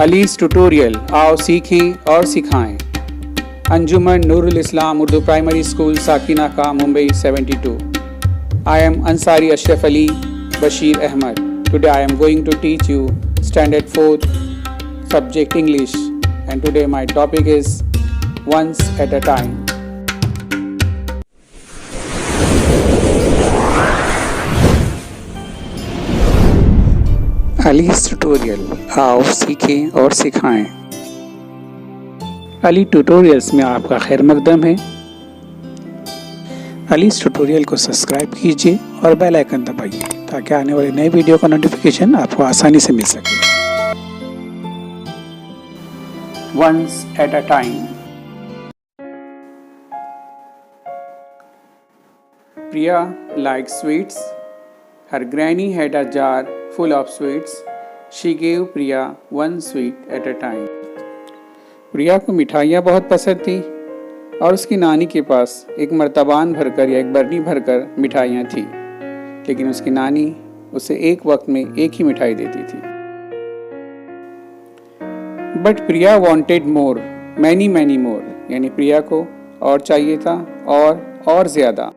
Ali's tutorial, आओ सीखें और सिखाएं। अंजुमन नूरुल इस्लाम उर्दू प्राइमरी स्कूल साकिना का Mumbai 72। I am Ansari Ashraf Ali Bashir Ahmad. Today I am going to teach you Standard 4th subject English, and today my topic is Once at a Time. Ali's tutorial, आओ सीखें और सिखाएं। Ali tutorials में आपका खैर मकदम है। Ali's tutorial को सब्सक्राइब कीजिए और बेल आइकन दबाइए ताकि आने वाले नए वीडियो का नोटिफिकेशन आपको आसानी से मिल सके। Once at a time. Priya liked sweets. Her granny had a jar full of sweets. She gave Priya one sweet at a time. प्रिया को मिठाइयाँ बहुत पसंद थी और उसकी नानी के पास एक मर्तबान भरकर या एक बरनी भरकर मिठाइयाँ थी, लेकिन उसकी नानी उसे एक वक्त में एक ही मिठाई देती थी। But Priya wanted more, many many more, यानी प्रिया को और चाहिए था और ज़्यादा।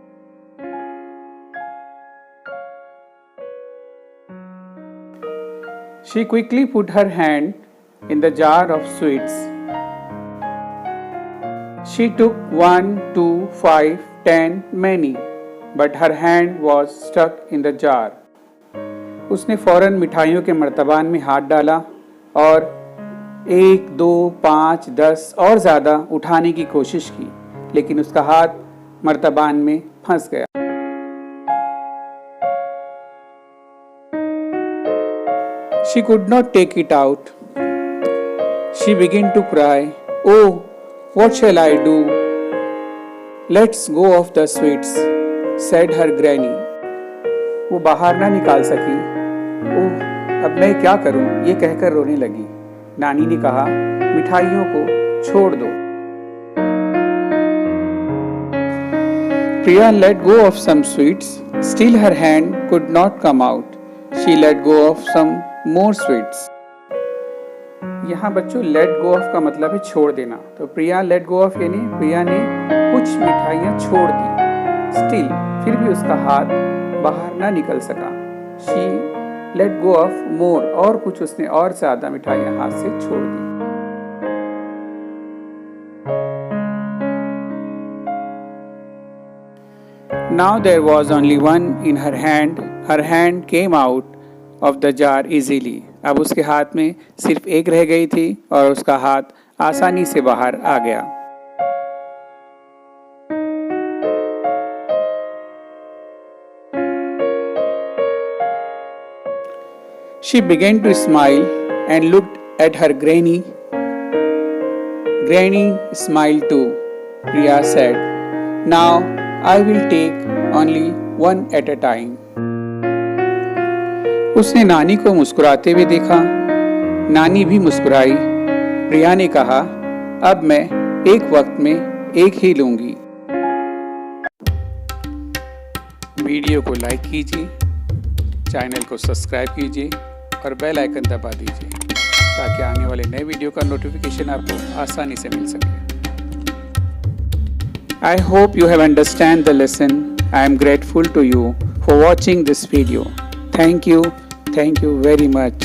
She quickly put her hand in the jar of sweets. She took 1, 2, 5, 10, many, but her hand was stuck in the jar. उसने फौरन मिठाइयों के मर्तबान में हाथ डाला और 1, 2, 5, 10 और ज़्यादा उठाने की कोशिश की, लेकिन उसका हाथ मर्तबान में फंस गया। She could not take it out. She began to cry. Oh, what shall I do? Let's go of the sweets, said her granny. वो बाहर ना निकाल सकी। ओह, अब मैं क्या करूं? ये कहकर रोने लगी। नानी ने कहा, मिठाइयों को छोड़ दो। Priya let go of some sweets. Still her hand could not come out. She let go of some more sweets. यहाँ बच्चों let go of का मतलब है छोड़ देना, तो प्रिया let go of यानी प्रिया ने कुछ मिठाइयाँ छोड़ दी। Still फिर भी उसका हाथ बाहर ना निकल सका। She let go of more, और कुछ उसने और ज़्यादा मिठाइयाँ हाथ से छोड़ दी। Now there was only one in her hand. Her hand came out of the jar easily. अब उसके हाथ में सिर्फ एक रह गई थी और उसका हाथ आसानी से बाहर आ गया। She began to smile and looked at her granny. Granny smiled too. Priya said, "Now I will take only one at a time." उसने नानी को मुस्कुराते हुए देखा। नानी भी मुस्कुराई। प्रिया ने कहा, अब मैं एक वक्त में एक ही लूंगी। वीडियो को लाइक कीजिए, चैनल को सब्सक्राइब कीजिए और बेल आइकन दबा दीजिए ताकि आने वाले नए वीडियो का नोटिफिकेशन आपको आसानी से मिल सके। I hope you have understand the lesson. I am grateful to you for watching this video. Thank you very much.